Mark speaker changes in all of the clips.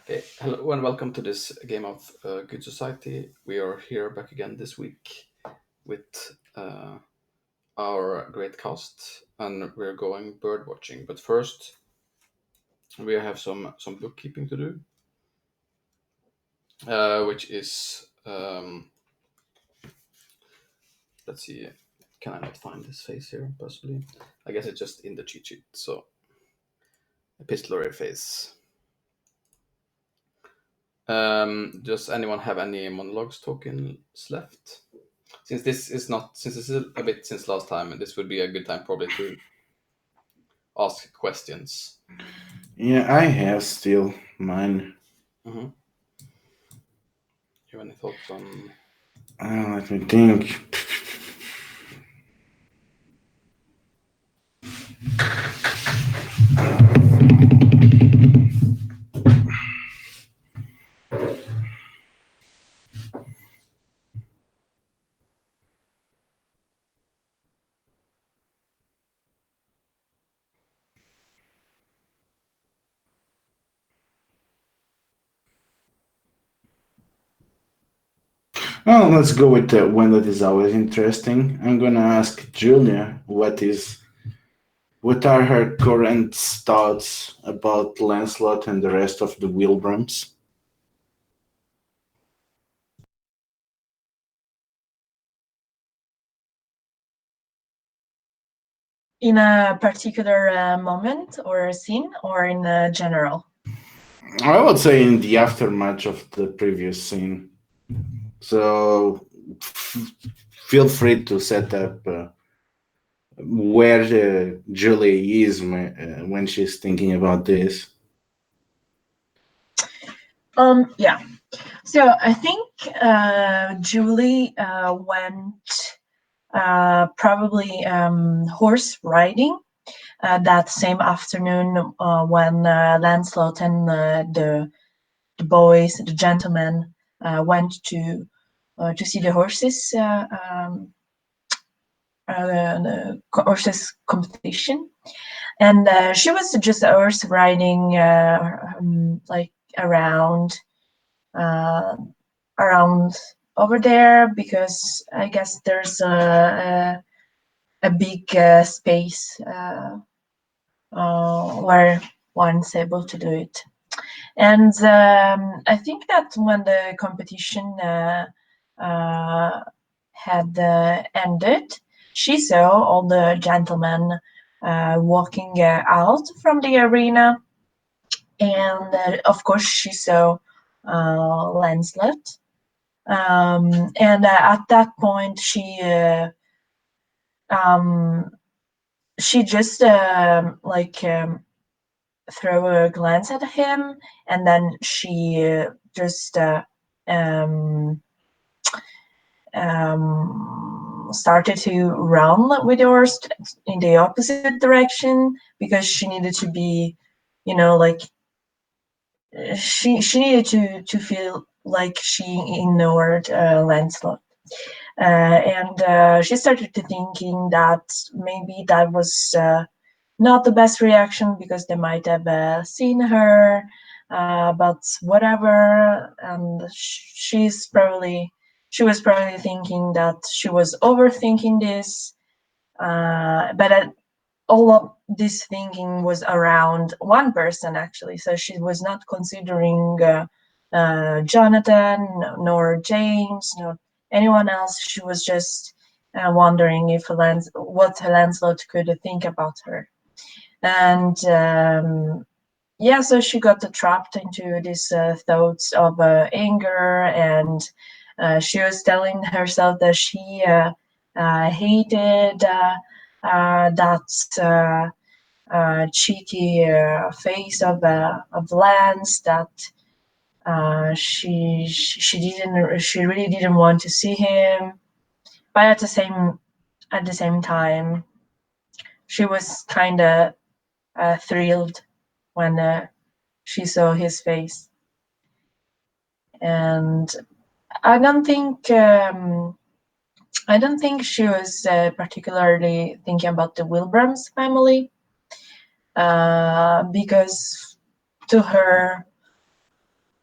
Speaker 1: Okay, hello and welcome to this game of Good Society. We are here back again this week with our great cast, and we're going bird watching. But first, we have some bookkeeping to do, which is let's see, can I not find this face here? Possibly, I guess it's just in the cheat sheet. So, epistolary face. Does anyone have any monologues tokens left? Since this is a bit since last time, this would be a good time probably to ask questions.
Speaker 2: Yeah, I have still mine.
Speaker 1: Mm-hmm. You have any thoughts on?
Speaker 2: Let me think. Oh, let's go with the one that is always interesting. I'm gonna ask Julia what are her current thoughts about Lancelot and the rest of the Wilbrams?
Speaker 3: In a particular moment or scene or in general?
Speaker 2: I would say in the aftermath of the previous scene. So feel free to set up where Julie is when she's thinking about this.
Speaker 3: Yeah. So I think Julie went probably horse riding that same afternoon when Lancelot and the boys, the gentlemen, went to see the horses. The horses competition, and she was just horse riding like around uh, around over there because I guess there's a big space where one's able to do it. And I think that when the competition uh, had ended, she saw all the gentlemen walking out from the arena, and of course she saw Lancelot. And at that point, um, she just throw a glance at him, and then she just um, started to run with the horse in the opposite direction because she needed to be, you know, like she needed to feel like she ignored Lancelot. And she started to thinking that maybe that was not the best reaction because they might have seen her, but whatever. And she was probably thinking that she was overthinking this, but all of this thinking was around one person actually. So she was not considering Jonathan, nor James, nor anyone else. She was just wondering if what Lancelot could think about her. And yeah, so she got trapped into these thoughts of anger, and she was telling herself that she hated that cheeky face of Lance, that she really didn't want to see him, but at the same time she was kind of thrilled when she saw his face. And I don't think she was particularly thinking about the Wilbrams family, because to her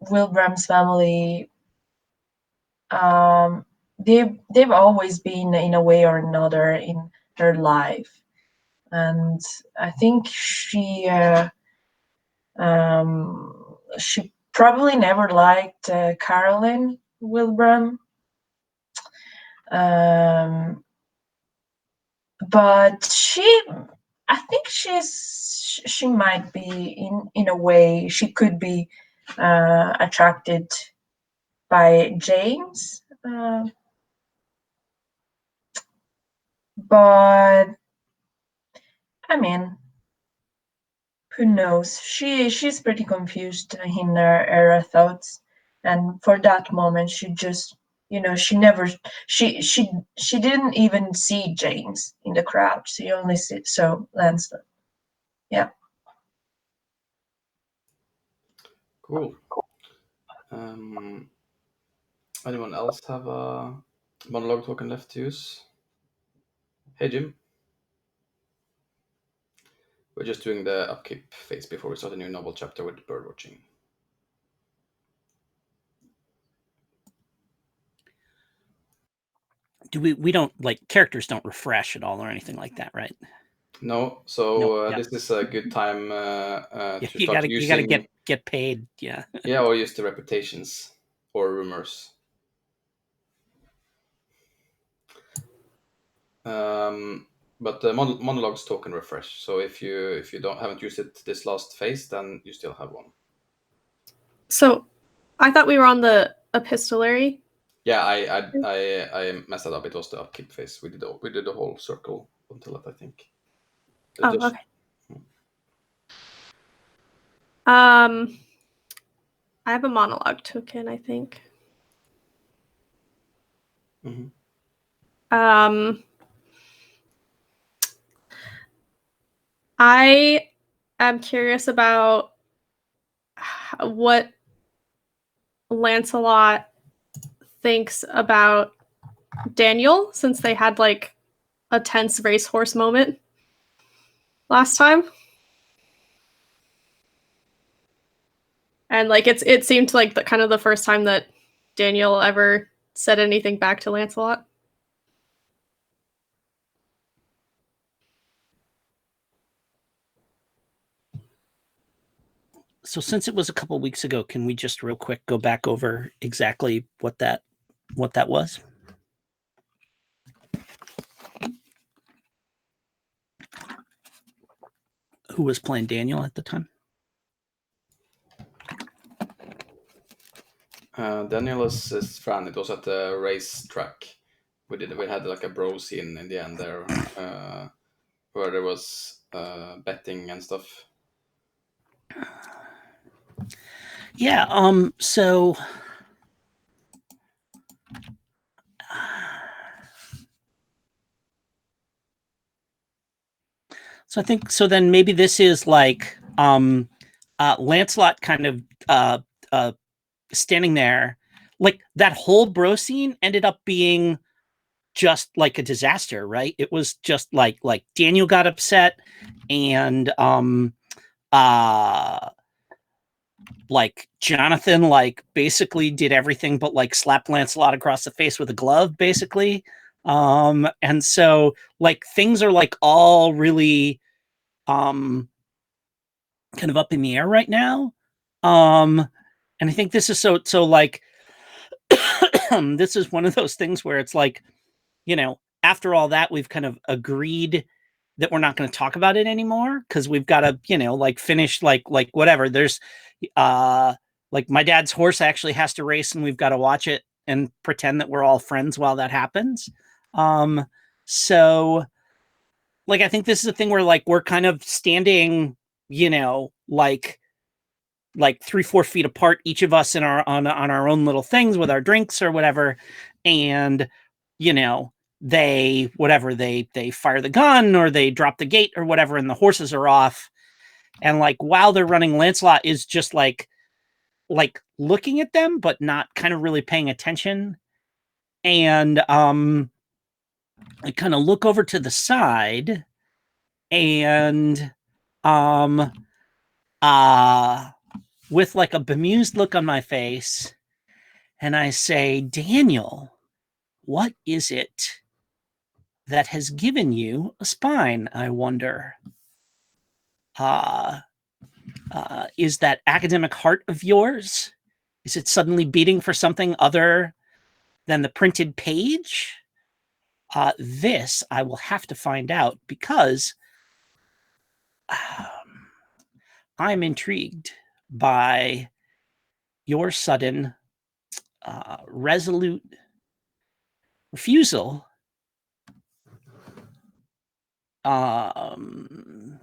Speaker 3: Wilbram's family, they've always been in a way or another in her life, and I think she probably never liked Carolyn Wilbram, but I think she might be in a way she could be attracted by James, but I mean, who knows? She's pretty confused in her thoughts, and for that moment, she just she never she didn't even see James in the crowd. She only saw Lancelot. Yeah.
Speaker 1: Cool. Anyone else have a monologue token left to use? Hey, Jim. We're just doing the upkeep phase before we start a new novel chapter with birdwatching.
Speaker 4: Do we don't like characters don't refresh at all or anything like that, right?
Speaker 1: No, so
Speaker 4: No, yeah.
Speaker 1: this is a good time
Speaker 4: Yeah,
Speaker 1: to
Speaker 4: you
Speaker 1: start
Speaker 4: gotta
Speaker 1: using.
Speaker 4: get paid. Yeah.
Speaker 1: Yeah, or use the reputations or rumors. But the monologues token refresh. So if you haven't used it this last phase, then you still have one.
Speaker 5: So, I thought we were on the epistolary.
Speaker 1: Yeah, I messed that up. It was the upkeep phase. We did the whole circle until that, I think.
Speaker 5: Okay. I have a monologue token, I think.
Speaker 1: Mm-hmm.
Speaker 5: I am curious about what Lancelot thinks about Daniel, since they had like a tense racehorse moment last time. And like it seemed like the kind of the first time that Daniel ever said anything back to Lancelot.
Speaker 4: So since it was a couple weeks ago, can we just real quick go back over exactly what that was? Who was playing Daniel at the time?
Speaker 1: Daniel is his friend. It was at the racetrack. We had like a bro scene in the end there, where there was betting and stuff.
Speaker 4: Yeah. So I think so. Then maybe this is like Lancelot kind of standing there, like that whole bro scene ended up being just like a disaster, right? It was just like Daniel got upset and like Jonathan like basically did everything but like slapped Lancelot across the face with a glove, basically. And so like things are like all really kind of up in the air right now. And I think this is so like this is one of those things where it's like, after all that, we've kind of agreed that we're not going to talk about it anymore because we've got to, like finish like whatever. There's like my dad's horse actually has to race and we've got to watch it and pretend that we're all friends while that happens. So like I think this is a thing where like we're kind of standing, like 3-4 feet apart, each of us in on our own little things with our drinks or whatever, and they fire the gun or they drop the gate or whatever, and the horses are off, and like while they're running, Lancelot is just like looking at them but not kind of really paying attention, and I kind of look over to the side and with like a bemused look on my face, and I say, Daniel, what is it that has given you a spine, I wonder? Is that academic heart of yours? Is it suddenly beating for something other than the printed page? This I will have to find out, because I'm intrigued by your sudden, resolute refusal to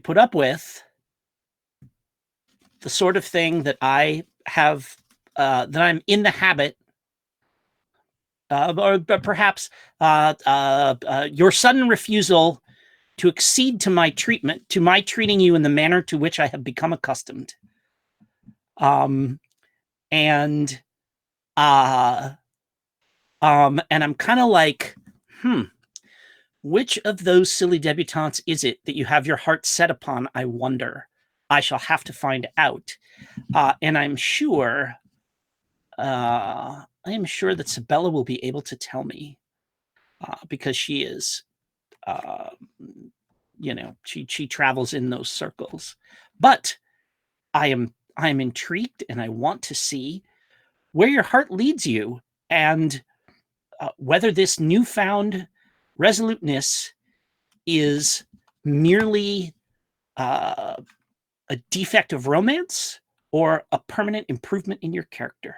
Speaker 4: put up with the sort of thing that I have, that I'm in the habit, or perhaps your sudden refusal to accede to my treatment, to my treating you in the manner to which I have become accustomed. And I'm kind of like, which of those silly debutantes is it that you have your heart set upon? I wonder. I shall have to find out. And I'm sure that Sabella will be able to tell me, because she is, she travels in those circles. But I am intrigued, and I want to see where your heart leads you, and whether this newfound resoluteness is merely a defect of romance or a permanent improvement in your character.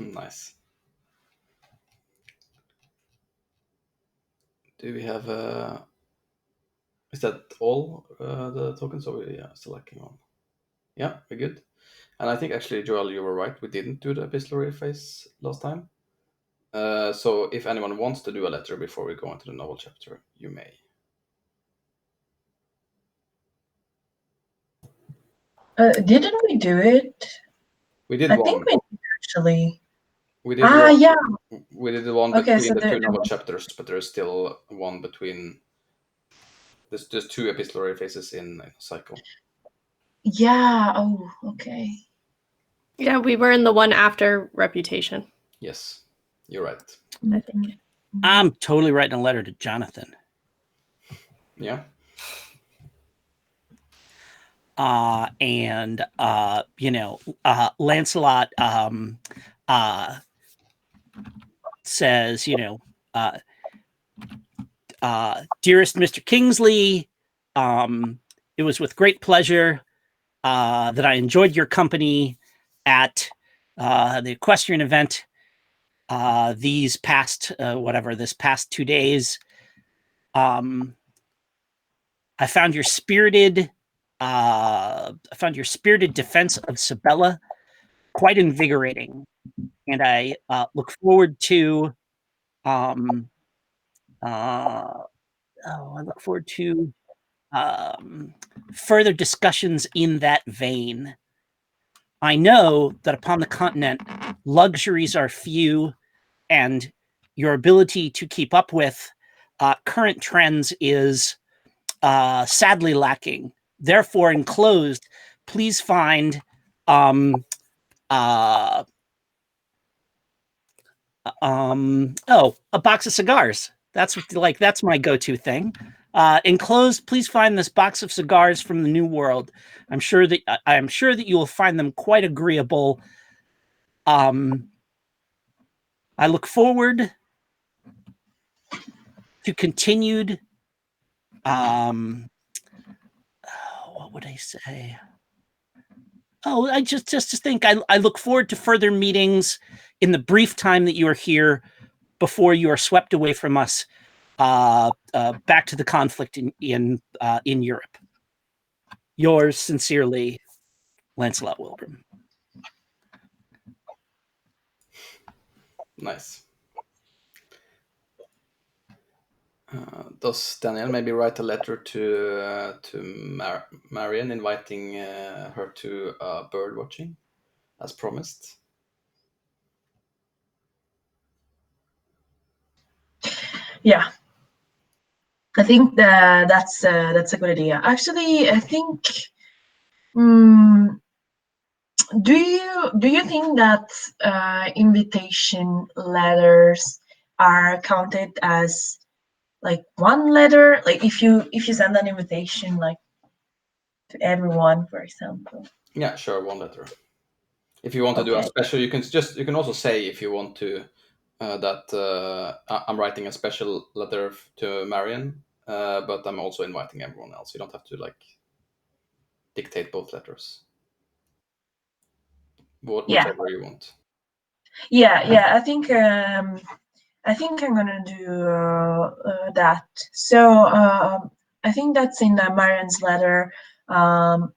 Speaker 1: Nice. Do we have is that all the tokens, or we are selecting one? Yeah, we're good. And I think actually, Joel, you were right. We didn't do the epistolary phase last time. So if anyone wants to do a letter before we go into the novel chapter, you may.
Speaker 3: Didn't we do it?
Speaker 1: We did
Speaker 3: I
Speaker 1: one.
Speaker 3: think we did, actually.
Speaker 1: We did one.
Speaker 3: Yeah.
Speaker 1: We did the one
Speaker 3: Okay,
Speaker 1: between
Speaker 3: so
Speaker 1: the two
Speaker 3: there
Speaker 1: novel
Speaker 3: was-
Speaker 1: chapters, but there's still one between. There's two epistolary phases in a cycle.
Speaker 3: Yeah. Oh, okay.
Speaker 5: Yeah, we were in the one after Reputation,
Speaker 1: Yes, you're right.
Speaker 5: I think.
Speaker 4: I'm totally writing a letter to Jonathan.
Speaker 1: Yeah.
Speaker 4: And Lancelot says, dearest Mr. Kingsley, it was with great pleasure that I enjoyed your company at the equestrian event this past 2 days. I found your spirited defense of Sabella quite invigorating, and I look forward to further discussions in that vein. I know that upon the continent, luxuries are few, and your ability to keep up with current trends is sadly lacking. Therefore, enclosed, please find a box of cigars. That's my go-to thing. Enclosed, please find this box of cigars from the New World. I'm sure that you will find them quite agreeable. I look forward to continued. What would I say? Oh, I just think I look forward to further meetings in the brief time that you are here before you are swept away from us back to the conflict in Europe. Yours sincerely, Lancelot Wilbram.
Speaker 1: Nice. Does Danielle maybe write a letter to Marion, inviting her to bird watching, as promised?
Speaker 3: Yeah. I think that's a good idea. Actually, I think. Um, do you think that invitation letters are counted as like one letter? Like if you send an invitation like to everyone, for example.
Speaker 1: Yeah, sure, one letter. If you want to do a
Speaker 3: Okay.
Speaker 1: special, you can also say if you want to that I'm writing a special letter to Marion, but I'm also inviting everyone else. You don't have to like dictate both letters.
Speaker 3: Yeah.
Speaker 1: Whichever you want.
Speaker 3: Yeah. I think I'm gonna do that. So I think that's in Marian's letter. Um,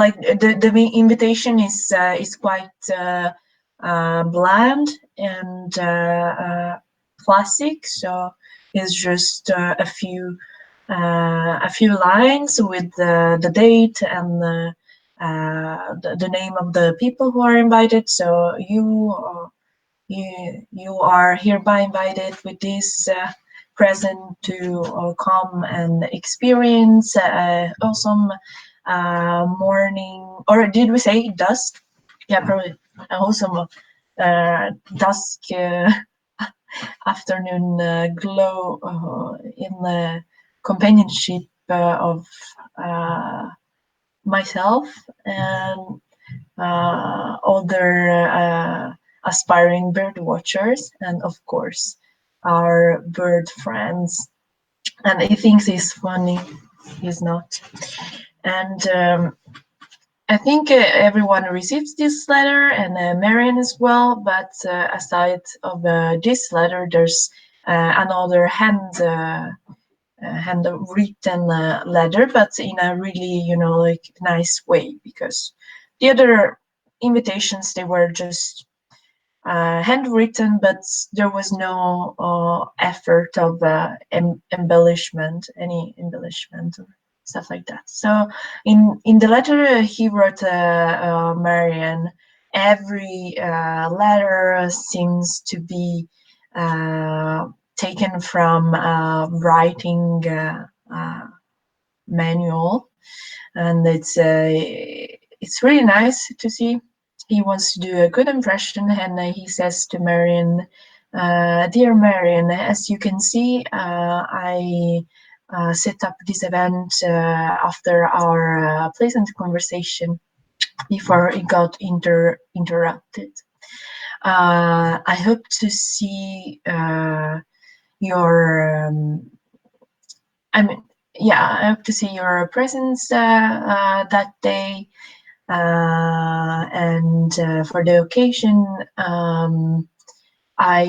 Speaker 3: like the invitation is quite bland and classic. So it's just a few lines with the date and the name of the people who are invited. So you are hereby invited with this present to come and experience awesome morning, or did we say dusk? Yeah, probably awesome dusk afternoon glow in the companionship of myself and other aspiring bird watchers, and of course our bird friends. And he thinks he's funny, he's not. And I think everyone receives this letter, and Marion as well. But aside of this letter, there's another handwritten letter, but in a really, like nice way, because the other invitations, they were just handwritten, but there was no effort of embellishment, any embellishment or stuff like that. So in the letter he wrote Marian, every letter seems to be taken from writing manual, and it's really nice to see. He wants to do a good impression, and he says to Marion, "Dear Marion, as you can see, I set up this event after our pleasant conversation before it got interrupted. I hope to see your I hope to see your presence that day, and for the occasion, I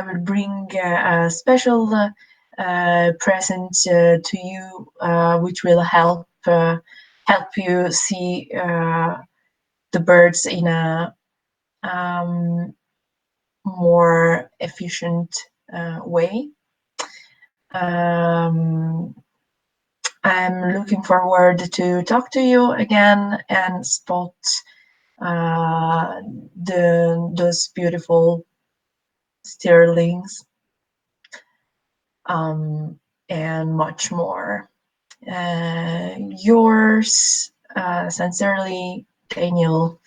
Speaker 3: will bring a special present to you, which will help you see the birds in a more efficient way. I'm looking forward to talk to you again and spot those beautiful Sterlings, and much more. Yours sincerely, Daniel,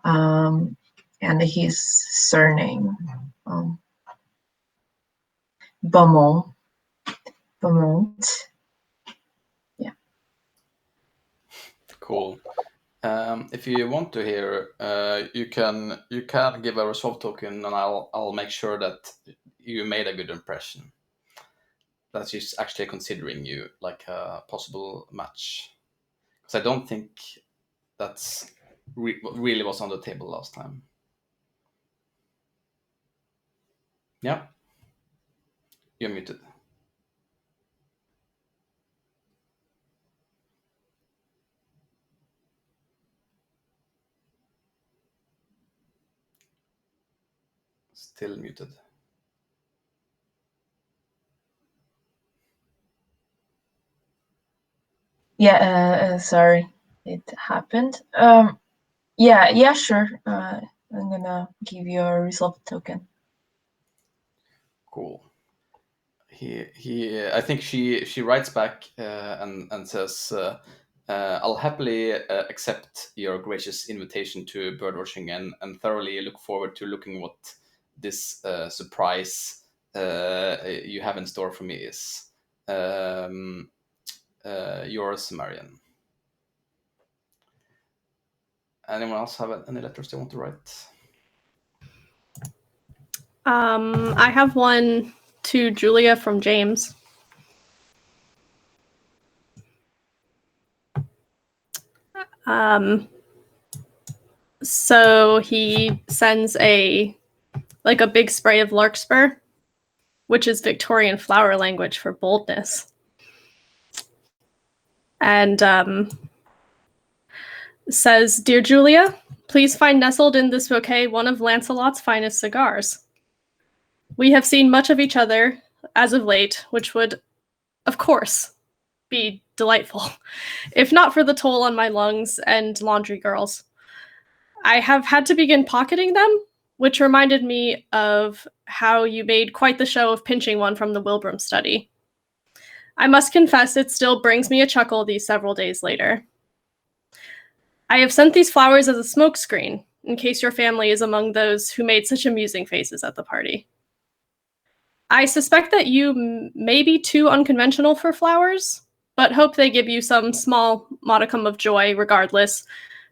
Speaker 3: and his surname, Beaumont. Beaumont. Yeah.
Speaker 1: Cool. If you want to hear, you can give a resolve token, and I'll make sure that you made a good impression. That's just actually considering you like a possible match, because I don't think that's what really was on the table last time. Yeah, you're muted. Still muted.
Speaker 3: Yeah, sorry, it happened. Yeah, sure. I'm gonna give you a resolve token.
Speaker 1: Cool. I think she writes back and says, I'll happily accept your gracious invitation to birdwatching and thoroughly look forward to looking what this surprise you have in store for me is. Yours, Marion. Anyone else have any letters they want to write?
Speaker 5: I have one to Julia from James. So he sends a big spray of larkspur, which is Victorian flower language for boldness. And says, "Dear Julia, please find nestled in this bouquet one of Lancelot's finest cigars. We have seen much of each other as of late, which would, of course, be delightful, if not for the toll on my lungs and laundry girls. I have had to begin pocketing them, which reminded me of how you made quite the show of pinching one from the Wilbram study. I must confess it still brings me a chuckle these several days later. I have sent these flowers as a smokescreen, in case your family is among those who made such amusing faces at the party. I suspect that you may be too unconventional for flowers, but hope they give you some small modicum of joy regardless,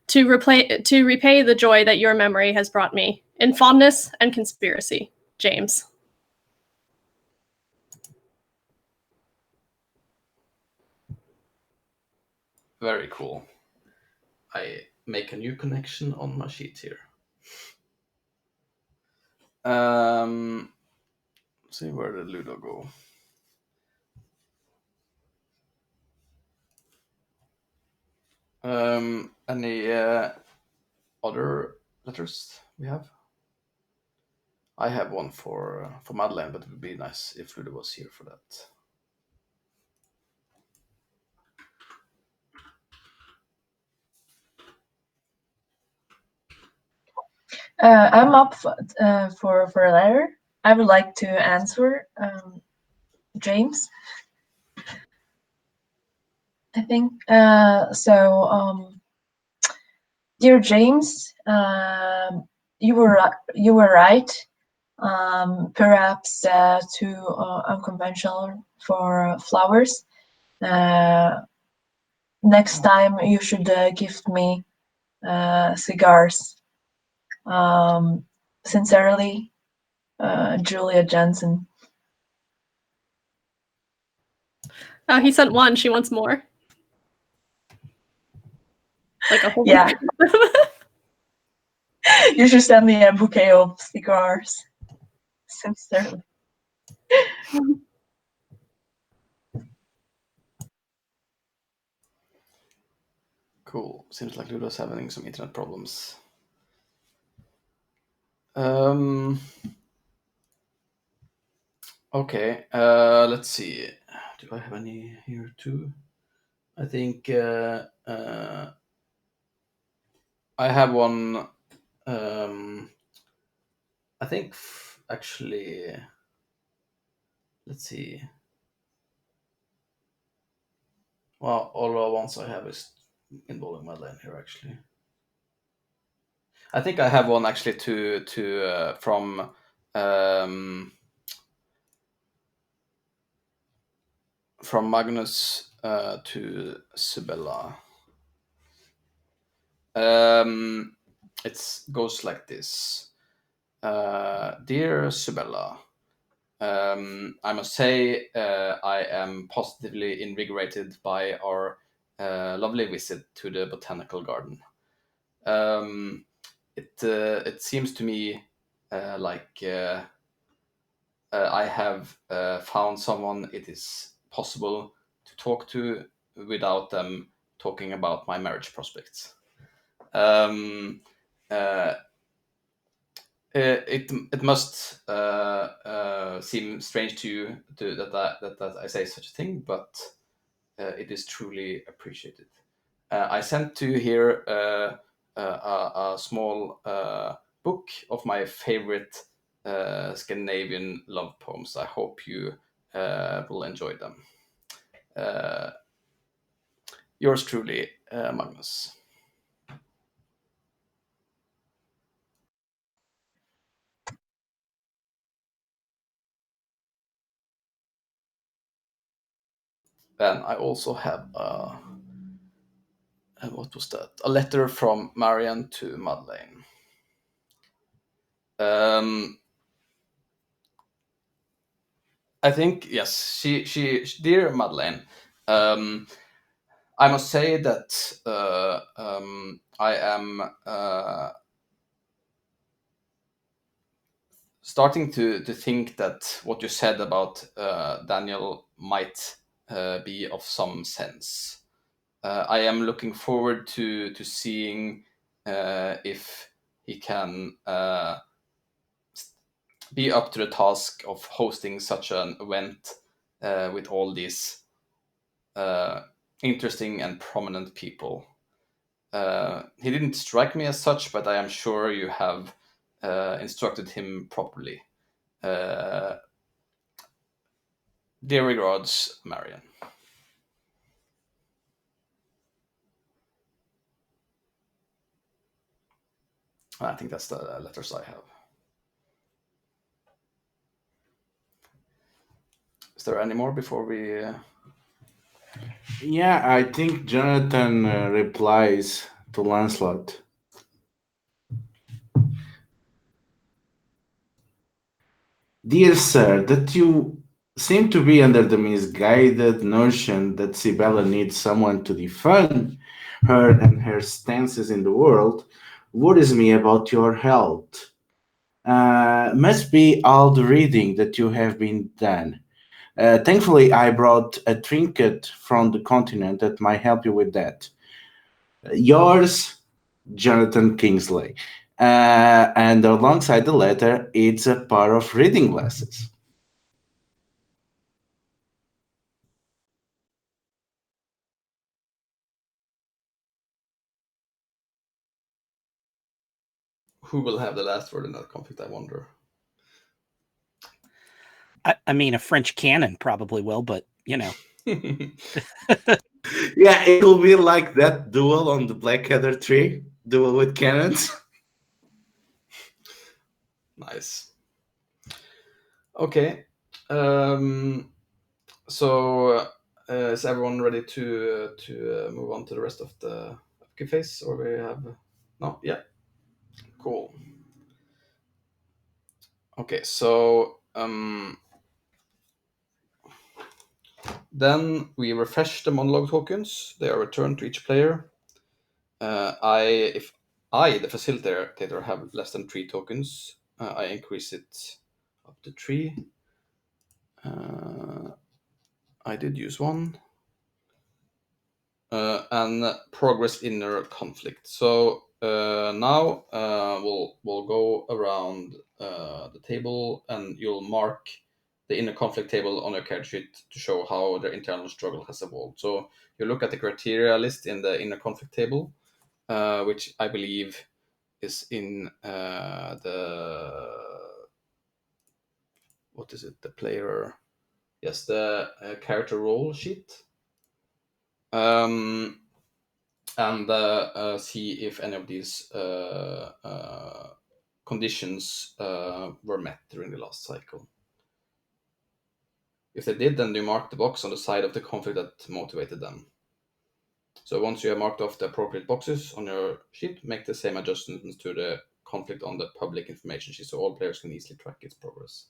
Speaker 5: to repay the joy that your memory has brought me, in fondness and conspiracy. James."
Speaker 1: Very cool. I make a new connection on my sheet here. See, where did Ludo go? Any other letters we have? I have one for Madeleine, but it would be nice if Ludo was here for that.
Speaker 3: I'm up for a letter. I would like to answer James. I think so. Dear James, you were right. Perhaps too unconventional for flowers. Next time you should gift me cigars. Sincerely, Julia Jensen.
Speaker 5: He sent one. She wants more. Like a whole
Speaker 3: Yeah. You should send me a bouquet of cigars. Sincerely.
Speaker 1: Cool. Seems like Ludo's having some internet problems. Okay. Let's see. Do I have any here too? I think I have one. I think actually. Let's see. Well, all the ones I have is involving Madeleine here. Actually, I think I have one actually from Magnus to Sibella. It goes like this. Dear Sibella, I must say I am positively invigorated by our lovely visit to the botanical garden. It seems to me like I have found someone it is possible to talk to without them talking about my marriage prospects. Uh, it must seem strange to you that I say such a thing, but it is truly appreciated. I sent to you here a small book of my favorite Scandinavian love poems. I hope you will enjoy them. Yours truly, Magnus. Then I also have what was that? A letter from Marian to Madeleine. I think yes, dear Madeleine. I must say that I am starting to think that what you said about Daniel might be of some sense. I am looking forward to seeing if he can be up to the task of hosting such an event with all these interesting and prominent people. He didn't strike me as such, but I am sure you have instructed him properly. Dear regards, Marian. I think that's the letters I have. Is there any more before we?
Speaker 2: Yeah, I think Jonathan replies to Lancelot. Dear sir, that you seem to be under the misguided notion that Sibella needs someone to defend her and her stances in the world worries me about your health. Must be all the reading that you have been done. Thankfully, I brought a trinket from the continent that might help you with that. Yours, Jonathan Kingsley. And alongside the letter, it's a pair of reading glasses.
Speaker 1: Who will have the last word in that conflict? I wonder.
Speaker 4: I mean, a French cannon probably will, but
Speaker 2: Yeah, it will be like that duel on the Blackadder tree, duel with cannons.
Speaker 1: Nice. Okay. So is everyone ready to move on to the rest of the upkeep phase, or we have no? Yeah. Cool. Okay. So then we refresh the monologue tokens. They are returned to each player. If I, the facilitator, have less than 3 tokens, I increase it up to 3. I did use one. And progress inner conflict. So now we'll go around the table, and you'll mark the inner conflict table on your character sheet to show how their internal struggle has evolved. So you look at the criteria list in the inner conflict table, which I believe is in the what is it? The player, yes, the character role sheet. And see if any of these conditions were met during the last cycle. If they did, then you mark the box on the side of the conflict that motivated them. So once you have marked off the appropriate boxes on your sheet, make the same adjustments to the conflict on the public information sheet so all players can easily track its progress.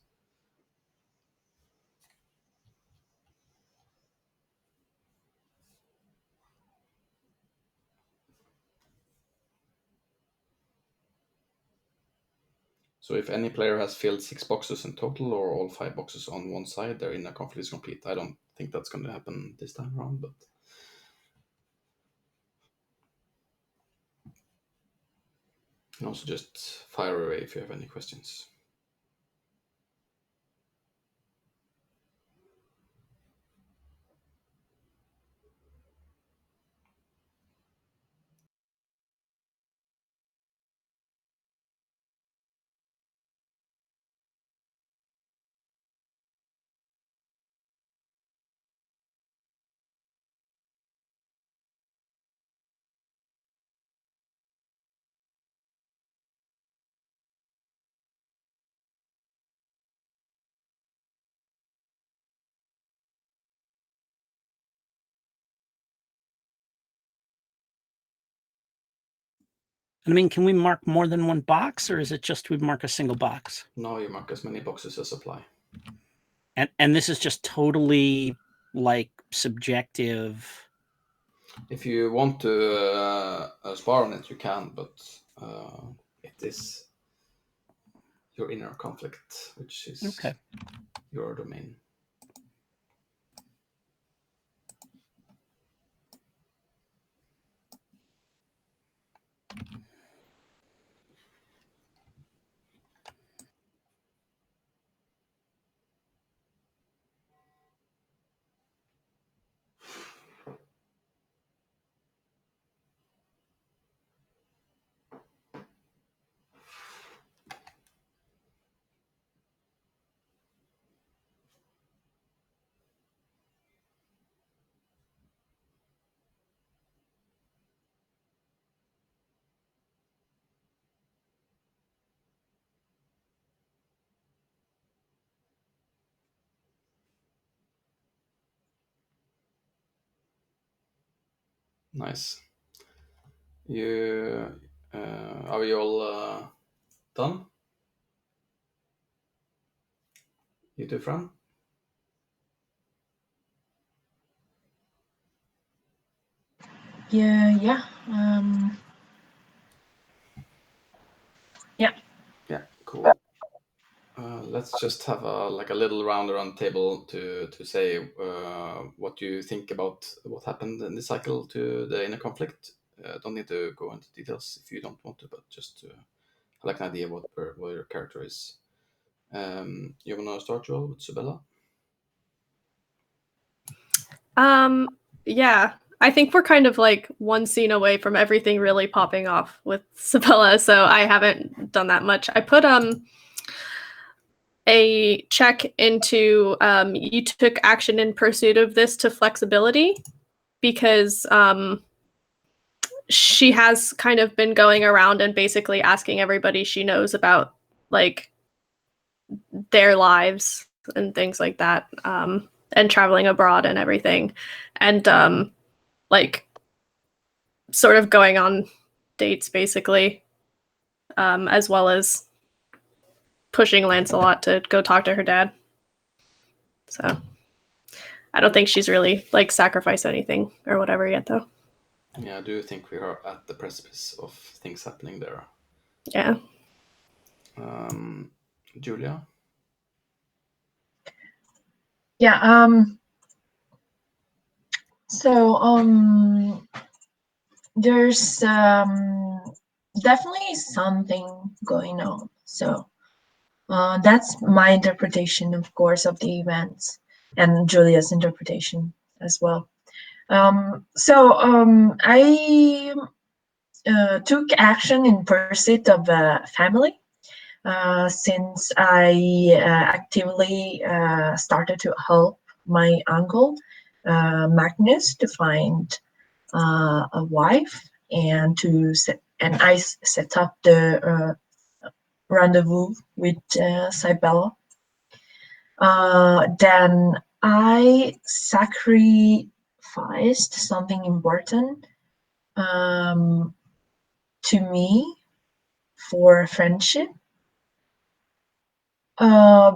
Speaker 1: So if any player has filled 6 boxes in total, or all 5 boxes on one side, their inner conflict is complete. I don't think that's going to happen this time around, but you can also just fire away if you have any questions.
Speaker 4: I mean, can we mark more than one box, or is it just we mark a single box?
Speaker 1: No, you mark as many boxes as apply.
Speaker 4: And this is just totally like subjective.
Speaker 1: If you want to spar on it, you can, but it is your inner conflict, which is
Speaker 4: Okay.
Speaker 1: your domain. Nice. You are we all done? You two, Fran?
Speaker 3: Yeah. Yeah.
Speaker 1: Yeah, cool. Let's just have a little round around the table to say what you think about what happened in the cycle to the inner conflict. Don't need to go into details if you don't want to, but just to have like an idea what your character is. You want to start, Joel, with Sabella?
Speaker 5: Yeah. I think we're kind of like one scene away from everything really popping off with Sabella, so I haven't done that much. I put a check into you took action in pursuit of this to flexibility because she has kind of been going around and basically asking everybody she knows about like their lives and things like that, and traveling abroad and everything, and like sort of going on dates basically, as well as pushing Lancelot to go talk to her dad. So I don't think she's really like sacrificed anything or whatever yet, though.
Speaker 1: Yeah, I do think we are at the precipice of things happening there.
Speaker 5: Yeah.
Speaker 1: Julia?
Speaker 3: Yeah. So there's definitely something going on. So that's my interpretation, of course, of the events, and Julia's interpretation as well. I took action in pursuit of family, since I actively started to help my uncle Magnus to find a wife, and I set up the rendezvous with Cybella. Then I sacrificed something important to me for friendship, uh,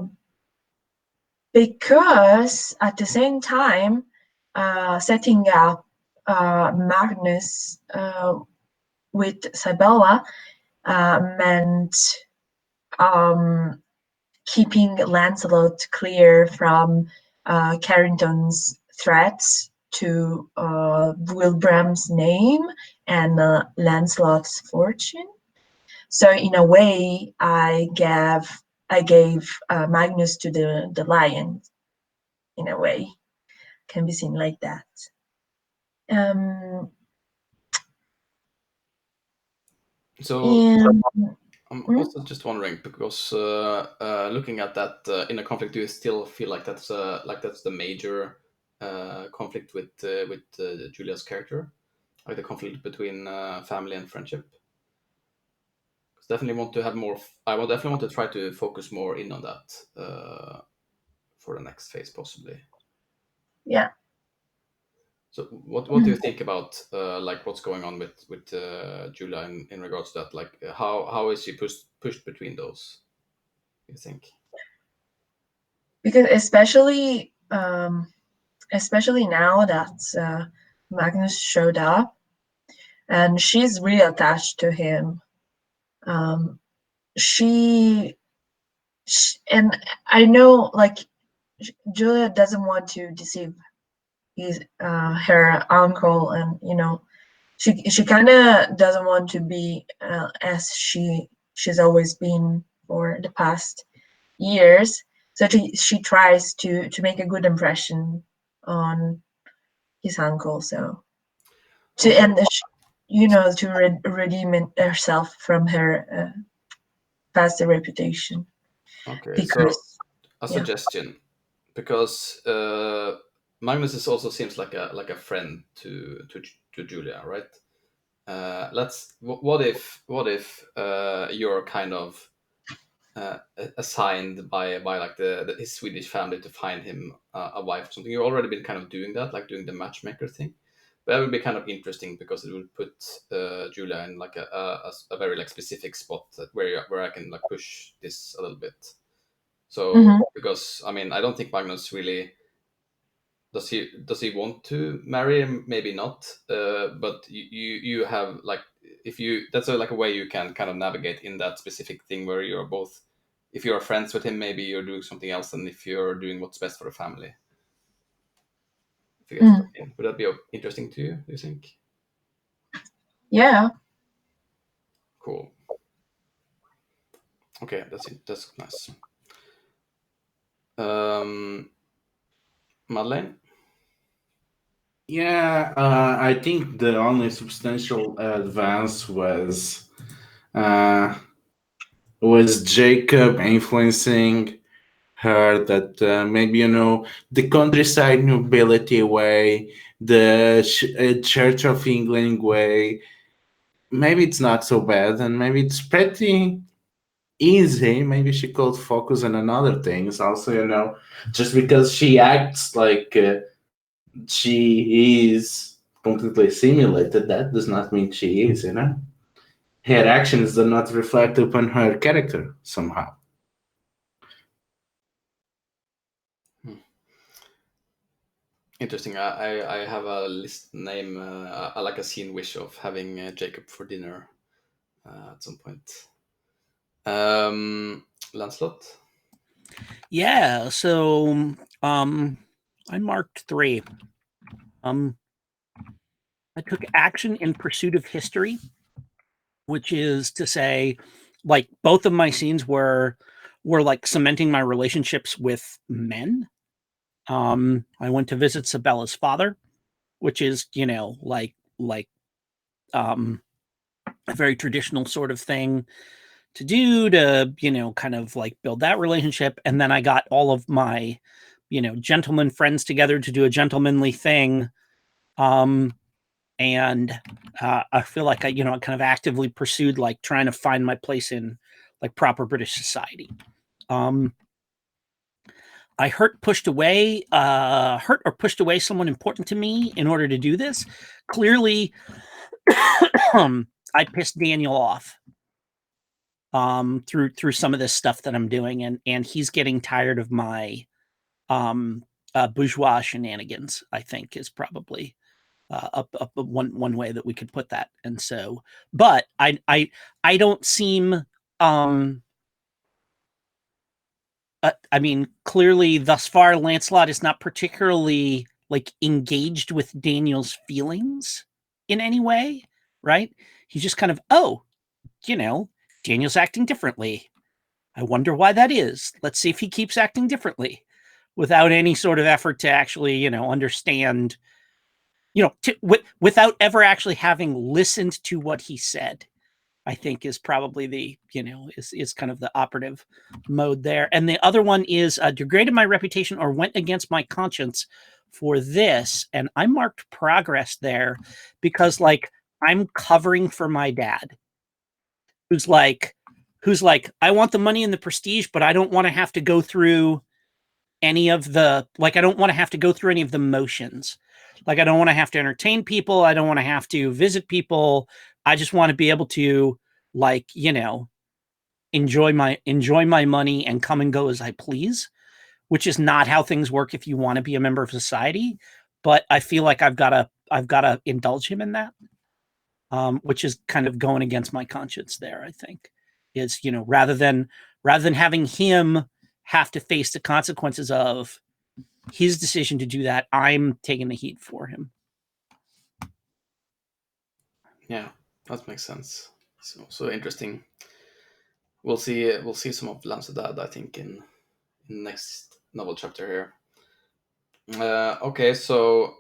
Speaker 3: because at the same time, setting up Magnus with Cybella meant keeping Lancelot clear from Carrington's threats to Wilbraham's name and Lancelot's fortune. So in a way, I gave Magnus to the lion. In a way, can be seen like that.
Speaker 1: So
Speaker 3: And
Speaker 1: I'm also just wondering because looking at that inner conflict, do you still feel like that's the major conflict with Julia's character, like the conflict between family and friendship? 'Cause definitely want to have more. I will definitely want to try to focus more in on that for the next phase, possibly.
Speaker 3: yeah.
Speaker 1: So what do you think about like what's going on with Julia in regards to that? Like how is she pushed between those? You think?
Speaker 3: Because especially now that Magnus showed up, and she's really attached to him. She and I know, like, Julia doesn't want to deceive her uncle, and she kind of doesn't want to be as she's always been for the past years. So she tries to make a good impression on his uncle. So to
Speaker 1: Okay.
Speaker 3: and to redeem herself from her past reputation,
Speaker 1: Okay. So
Speaker 3: because
Speaker 1: a
Speaker 3: yeah.
Speaker 1: suggestion, because Magnus is also seems like a friend to Julia, right? What if you're kind of assigned by like his Swedish family to find him a wife or something. You've already been kind of doing that, like doing the matchmaker thing. But that would be kind of interesting because it would put Julia in like a very like specific spot where I can like push this a little bit. So because I mean I don't think Magnus really does he want to marry him? Maybe not. But you have like if you that's like a way you can kind of navigate in that specific thing where you're both. If you're friends with him, maybe you're doing something else than if you're doing what's best for the family. If you get what I mean. Would that be interesting to you? Do you think?
Speaker 3: Yeah.
Speaker 1: Cool. Okay, that's it. That's nice. Madeleine.
Speaker 2: Yeah, I think the only substantial advance uh, was Jacob influencing her that maybe the countryside nobility way, the Church of England way. Maybe it's not so bad, and maybe it's pretty easy. Maybe she could focus on another things. Also, just because she acts like she is completely simulated, that does not mean she is. Her actions do not reflect upon her character somehow.
Speaker 1: Interesting. I have a list name. I like a scene wish of having Jacob for dinner at some point. Lancelot.
Speaker 4: Yeah, so I marked 3. I took action in pursuit of history, which is to say, like, both of my scenes were like cementing my relationships with men. I went to visit Sabella's father, which is, like a very traditional sort of thing to do to, kind of like build that relationship. And then I got all of my, gentleman friends together to do a gentlemanly thing. And I feel like I kind of actively pursued like trying to find my place in like proper British society. I hurt or pushed away someone important to me in order to do this. Clearly, I pissed Daniel off through some of this stuff that I'm doing, and he's getting tired of my bourgeois shenanigans, I think, is probably one way that we could put that. And so, but I don't seem I mean, clearly thus far Lancelot is not particularly like engaged with Daniel's feelings in any way, right? He's just kind of, Daniel's acting differently. I wonder why that is. Let's see if he keeps acting differently, without any sort of effort to actually, understand, without ever actually having listened to what he said, I think is probably the, is kind of the operative mode there. And the other one is degraded my reputation or went against my conscience for this. And I marked progress there because, like, I'm covering for my dad, who's like, I want the money and the prestige, but I don't want to have to go through any of the, like, I don't want to have to go through any of the motions. Like, I don't want to have to entertain people. I don't want to have to visit people. I just want to be able to, like, enjoy my money and come and go as I please, which is not how things work if you want to be a member of society. But I feel like I've got to indulge him in that, which is kind of going against my conscience there. I think is rather than having him have to face the consequences of his decision to do that, I'm taking the heat for him.
Speaker 1: Yeah, that makes sense. So interesting. We'll see some of Lance's dad, I think, in next novel chapter here. Okay, so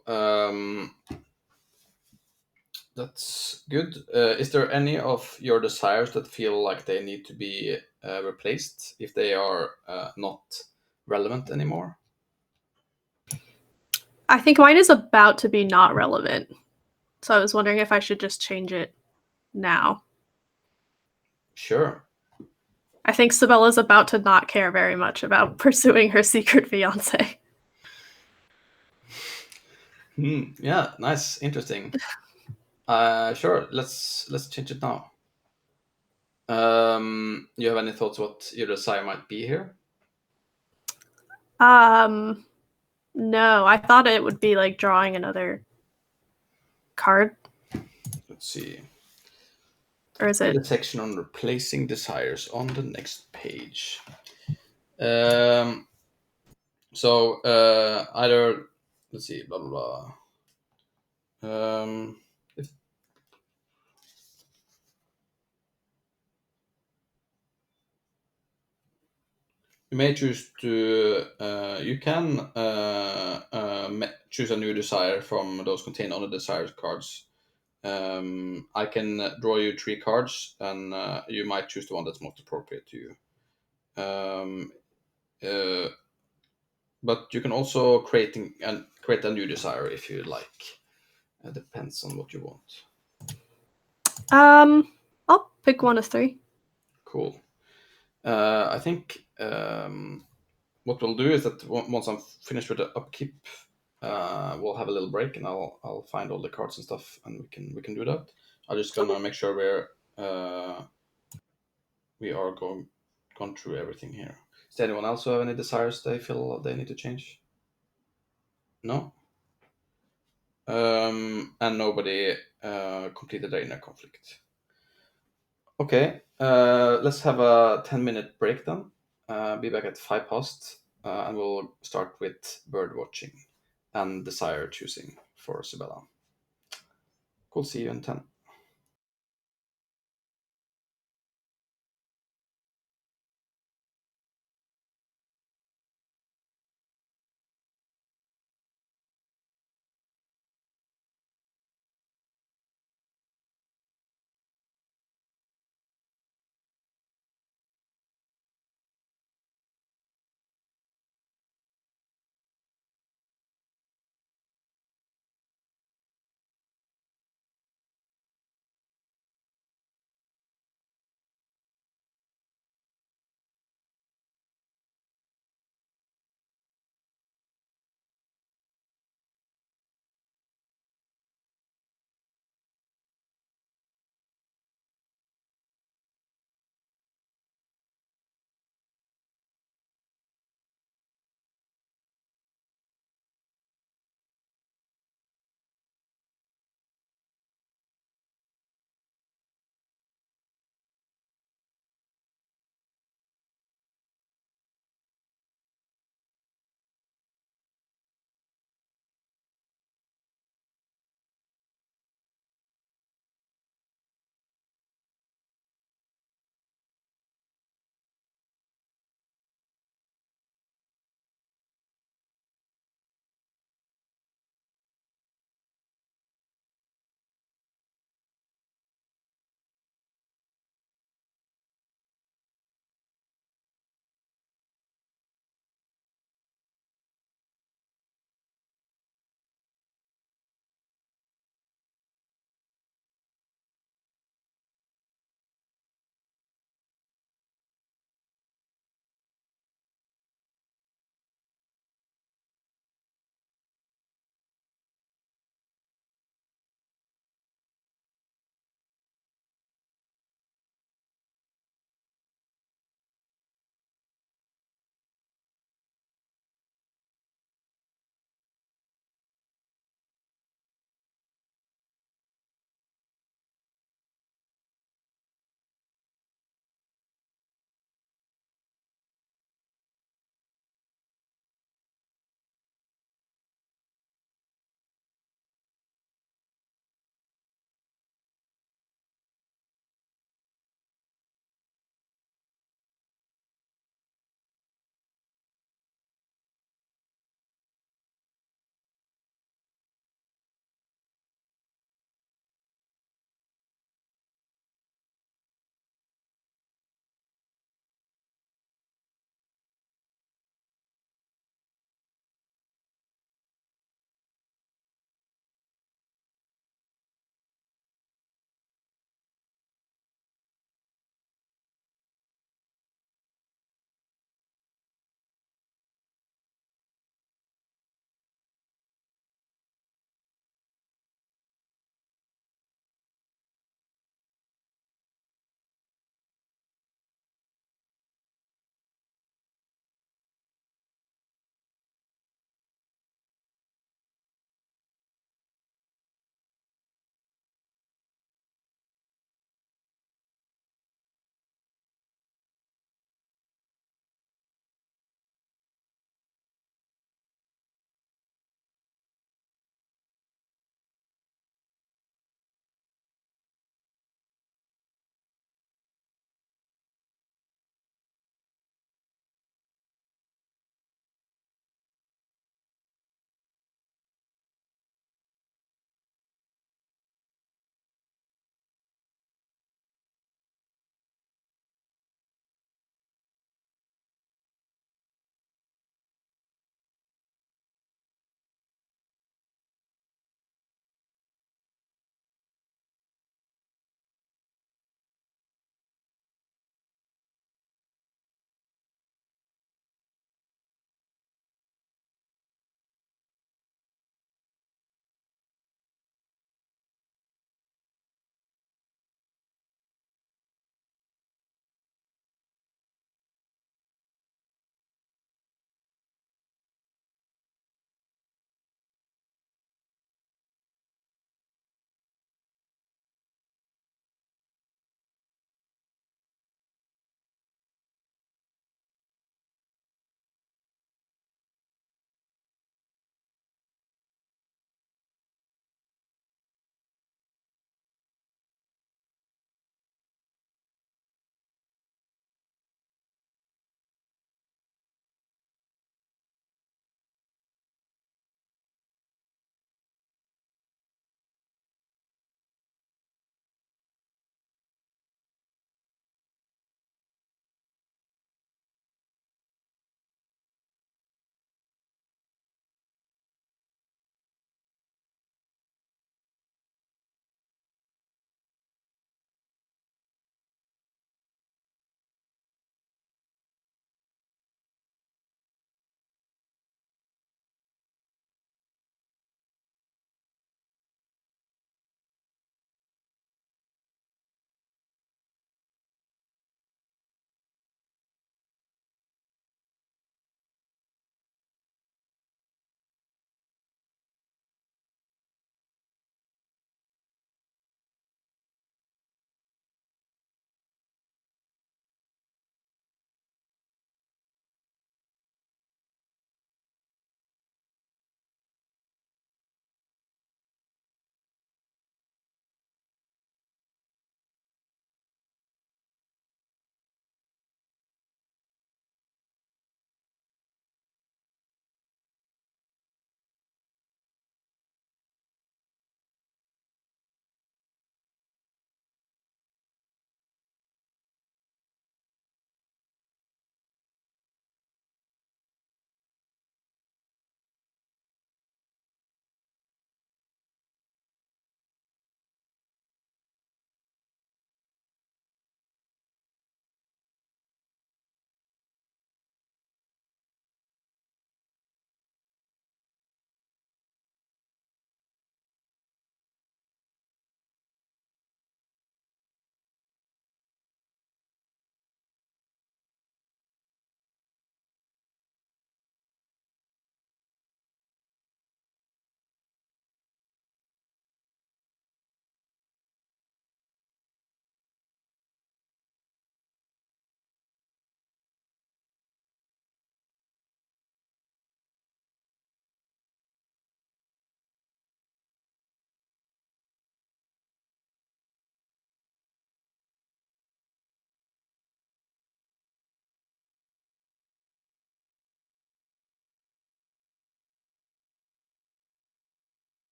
Speaker 1: that's good. Is there any of your desires that feel like they need to be replaced if they are not relevant anymore?
Speaker 5: I think mine is about to be not relevant. So I was wondering if I should just change it now.
Speaker 1: Sure.
Speaker 5: I think Sabella's about to not care very much about pursuing her secret fiance.
Speaker 1: Yeah, nice, interesting. Sure, let's change it now. You have any thoughts what your desire might be here?
Speaker 5: No, I thought it would be like drawing another card.
Speaker 1: Let's see.
Speaker 5: Or is
Speaker 1: The
Speaker 5: it?
Speaker 1: section on replacing desires on the next page. So either, let's see, blah blah blah. If you may choose to, you can choose a new desire from those contained on the desired cards. I can draw you 3 cards, and you might choose the one that's most appropriate to you. Uh, but you can also create a new desire if you like. It depends on what you want.
Speaker 5: I'll pick one of 3.
Speaker 1: Cool. I think what we'll do is that once I'm finished with the upkeep, we'll have a little break, and I'll find all the cards and stuff, and we can do that. I'm just gonna make sure we are gone through everything here. Does anyone else have any desires they feel they need to change? No. And nobody completed their inner conflict. Okay, let's have a 10-minute break then. Be back at 5 past, and we'll start with bird watching and desire choosing for Sibella. Cool, see you in 10.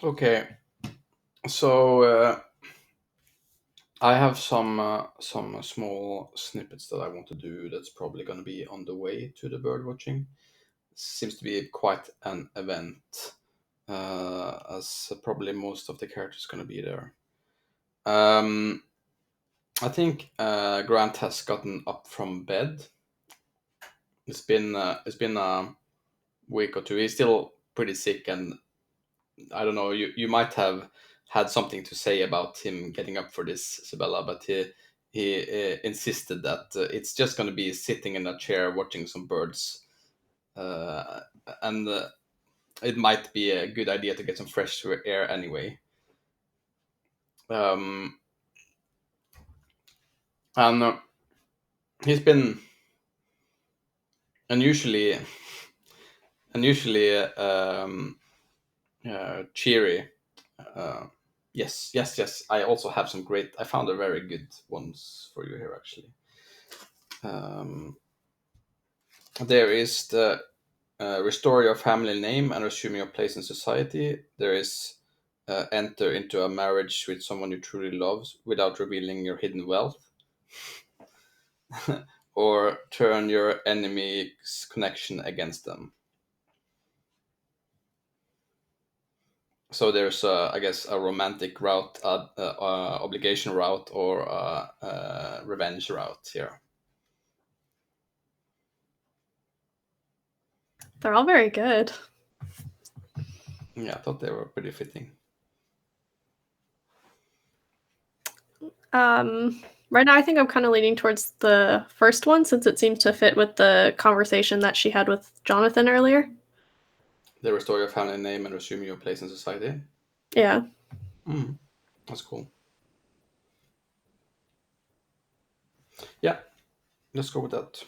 Speaker 1: Okay, so I have some small snippets that I want to do. That's probably going to be on the way to the bird watching. Seems to be quite an event, as probably most of the characters going to be there. I think Grant has gotten up from bed. It's been a week or two. He's still pretty sick, and I don't know. You might have had something to say about him getting up for this, Isabella, but he insisted that it's just going to be sitting in a chair watching some birds, uh, and it might be a good idea to get some fresh air anyway. Um, and he's been unusually cheery. Uh, yes. I also have some great. I found a very good ones for you here actually. Um, there is the restore your family name and resume your place in society. There is enter into a marriage with someone you truly love without revealing your hidden wealth, or turn your enemy's connection against them. So there's, I guess, a romantic route, obligation route, or a revenge route here.
Speaker 5: They're all very good.
Speaker 1: Yeah, I thought they were pretty fitting.
Speaker 5: Right now, I think I'm kind of leaning towards the first one since it seems to fit with the conversation that she had with Jonathan earlier.
Speaker 1: The restore your family name and resume your place in society.
Speaker 5: Yeah.
Speaker 1: That's cool. Yeah, let's go with that.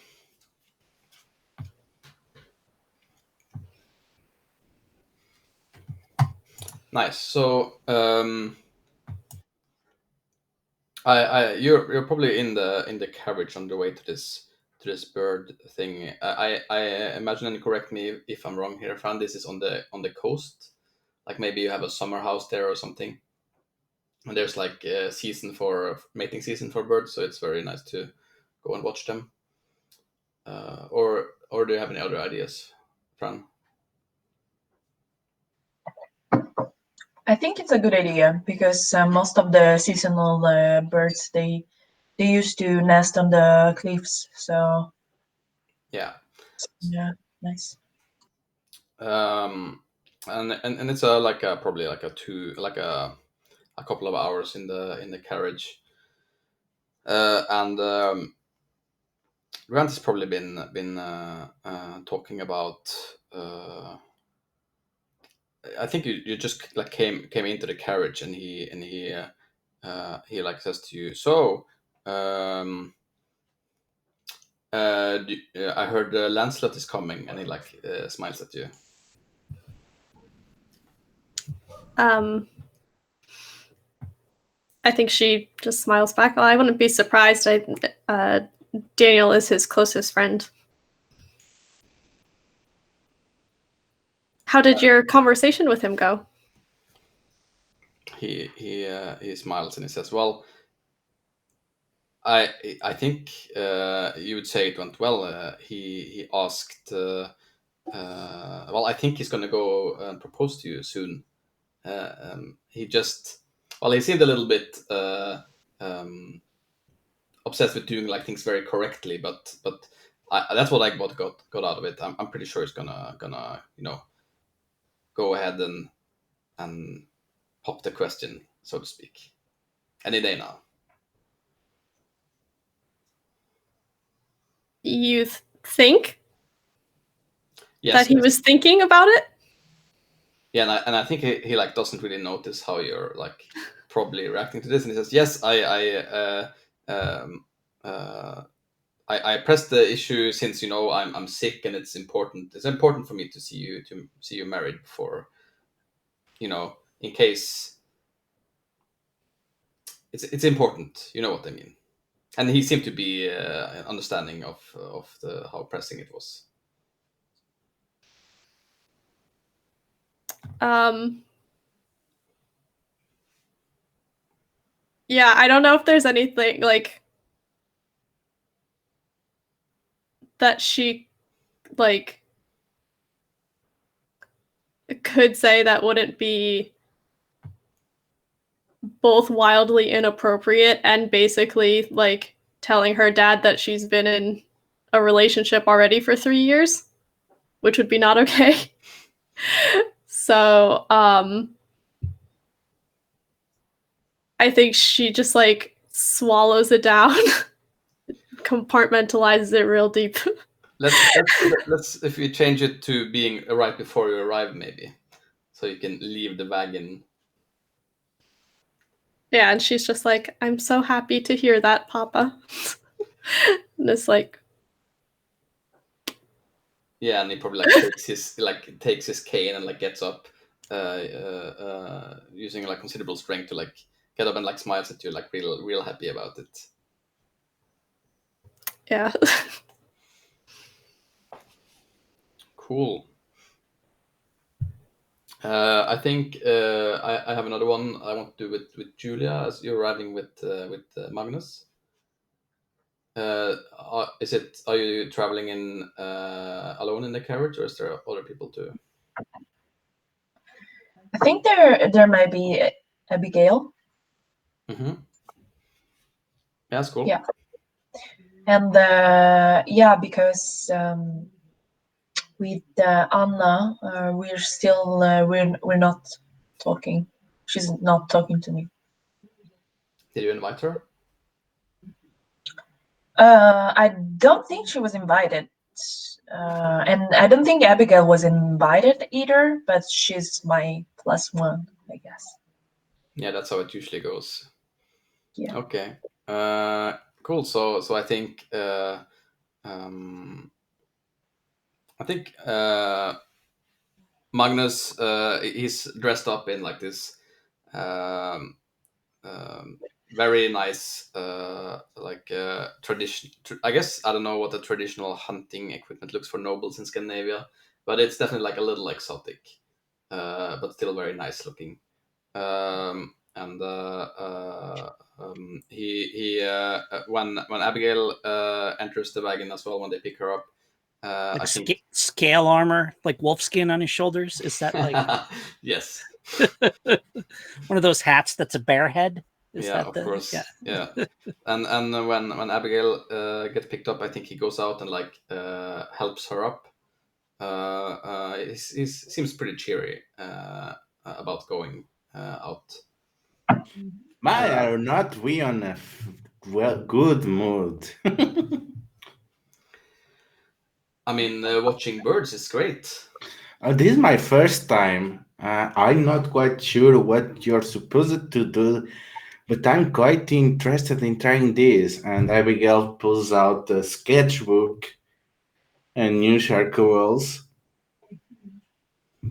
Speaker 1: Nice. So, you're probably in the carriage on the way to this bird thing. I imagine, and correct me if I'm wrong here, Fran. This is on the coast. Like maybe you have a summer house there or something, and there's like a season for mating season for birds, so it's very nice to go and watch them. Or do you have any other ideas, Fran?
Speaker 3: I think it's a good idea because most of the seasonal birds they used to nest on the cliffs. So
Speaker 1: Yeah.
Speaker 3: yeah, nice.
Speaker 1: And it's a like a probably like a two like a couple of hours in the carriage. And Grant has probably been talking about. I think you just like came into the carriage, and he like says to you, so I heard Lancelot is coming, and he like smiles at you.
Speaker 5: I think she just smiles back. Well, I wouldn't be surprised. Daniel is his closest friend. How did your conversation with him go?
Speaker 1: He smiles and he says, well, I think you would say it went well. He asked. Well, I think he's gonna go and propose to you soon. He just, well, he seemed a little bit obsessed with doing like things very correctly, but that's what I got out of it. I'm pretty sure he's gonna go ahead and pop the question, so to speak, any day now.
Speaker 5: You think
Speaker 1: Yes,
Speaker 5: that he
Speaker 1: yes.
Speaker 5: was thinking about it?
Speaker 1: Yeah, and I think he like doesn't really notice how you're like probably reacting to this, and he says, "Yes, um, uh, I pressed the issue since I'm sick, and it's important. It's important for me to see you married before, in case it's important. You know what I mean." And he seemed to be understanding of the how pressing it was.
Speaker 5: Um, Yeah, I don't know if there's anything like that she like could say that wouldn't be both wildly inappropriate and basically like telling her dad that she's been in a relationship already for 3 years, which would be not okay. So, I think she just like swallows it down, compartmentalizes it real deep.
Speaker 1: Let's if we change it to being right before you arrive, maybe, so you can leave the wagon.
Speaker 5: Yeah, and she's just like, I'm so happy to hear that, Papa. And it's like,
Speaker 1: Yeah, and he probably like takes his cane and like gets up, using like considerable strength to like get up and like smiles at you, like real happy about it.
Speaker 5: yeah.
Speaker 1: Cool. I think I have another one I want to do with Julia as you're arriving with Magnus. Are you traveling in alone in the carriage, or is there other people too?
Speaker 3: I think there might be Abigail.
Speaker 1: Mm-hmm. Yeah, that's cool.
Speaker 3: Yeah. And because with Anna, we're still we're not talking. She's not talking to me.
Speaker 1: Did you invite her?
Speaker 3: I don't think she was invited, and I don't think Abigail was invited either. But she's my +1, I guess.
Speaker 1: Yeah, that's how it usually goes.
Speaker 3: Yeah.
Speaker 1: Okay. Cool. So um, I think Magnus, he's dressed up in like this um, very nice tradition. I guess I don't know what the traditional hunting equipment looks for nobles in Scandinavia, but it's definitely like a little exotic, but still very nice looking. And when Abigail enters the wagon as well, when they pick her up,
Speaker 4: Like
Speaker 1: I think
Speaker 4: scale armor, like wolf skin on his shoulders. Is that like
Speaker 1: yes,
Speaker 4: one of those hats that's a bear head? Is
Speaker 1: yeah,
Speaker 4: that
Speaker 1: of
Speaker 4: the
Speaker 1: course,
Speaker 4: yeah?
Speaker 1: yeah. And when Abigail gets picked up, I think he goes out and like helps her up. He seems pretty cheery about going out.
Speaker 2: My, are not we on a good mood?
Speaker 1: I mean, watching birds is great.
Speaker 2: This is my first time. I'm not quite sure what you're supposed to do, but I'm quite interested in trying this. And Abigail pulls out a sketchbook and new charcoals.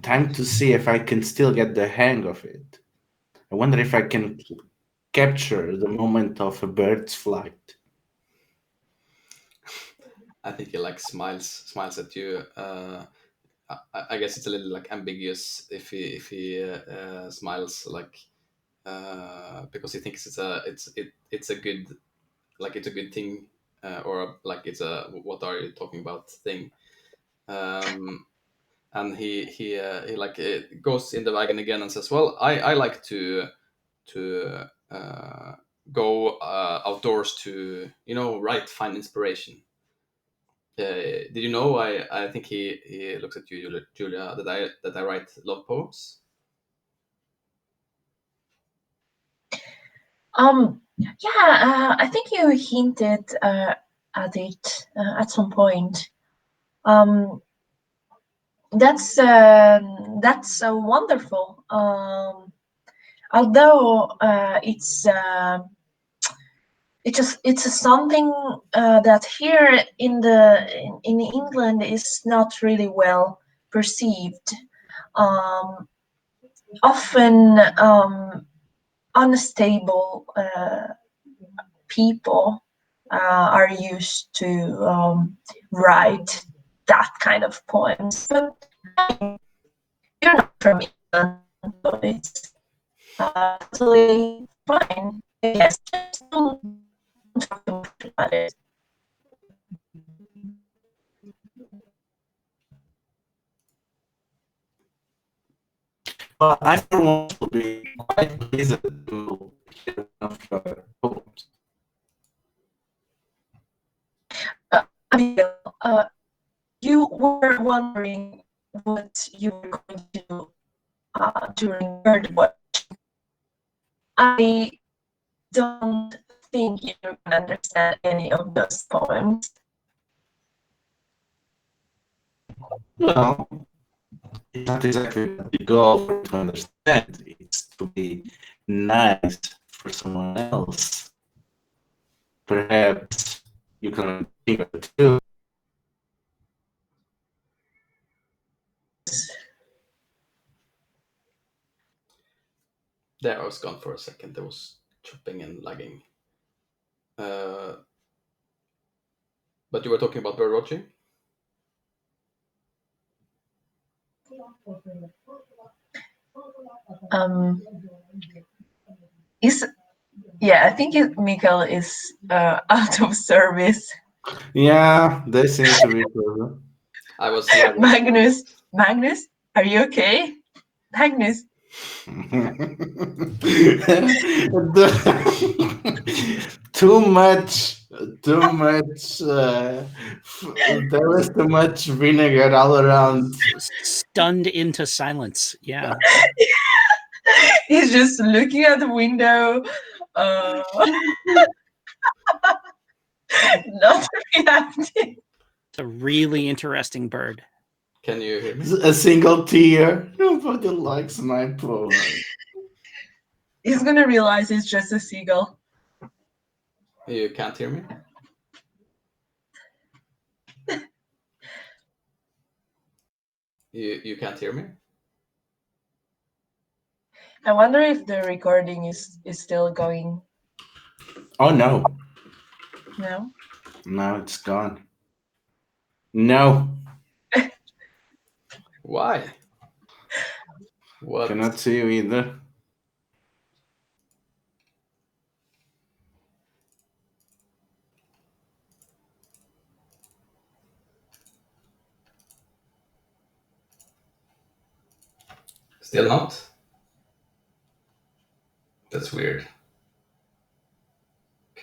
Speaker 2: Time to see if I can still get the hang of it. I wonder if I can capture the moment of a bird's flight.
Speaker 1: I think he like smiles at you. I guess it's a little like ambiguous if he smiles like because he thinks it's a good it's a good thing, or like it's a what are you talking about thing. And he like goes in the wagon again and says, well, I like to go outdoors to find inspiration. Did you know? I think he looks at you, Julia, that I write love poems.
Speaker 3: Yeah, I think you hinted at it at some point. That's wonderful. Although it's something that here in England is not really well perceived. Often unstable people are used to write that kind of poems. But you're not from England, so it's totally fine. Yes, just don't talk too much about it.
Speaker 2: Well, I for one will be quite pleased to hear one of your poems.
Speaker 3: Abigail, you were wondering what you were going to do during birdwatch. I don't think you're going to understand any of those poems.
Speaker 2: Well, it's not exactly the goal for to understand. It's to be nice for someone else. Perhaps you can think of it too.
Speaker 1: There, I was gone for a second. There was chopping and lagging. But you were talking about bird watching?
Speaker 3: I think Mikael is out of service.
Speaker 2: Yeah, they seem to be closer.
Speaker 1: I was lagging.
Speaker 3: Magnus, are you okay? Magnus,
Speaker 2: Too much. There was too much vinegar all around.
Speaker 4: Stunned into silence. Yeah.
Speaker 3: he's just looking at the window, not reacting.
Speaker 4: It's a really interesting bird.
Speaker 1: Can you hear me?
Speaker 2: A single tear. Nobody likes my poem.
Speaker 3: He's gonna realize it's just a seagull.
Speaker 1: You can't hear me? You can't hear me?
Speaker 3: I wonder if the recording is still going.
Speaker 2: Oh no.
Speaker 3: No?
Speaker 2: No, it's gone. No.
Speaker 1: Why? What?
Speaker 2: Cannot see you either.
Speaker 1: Still not? That's weird.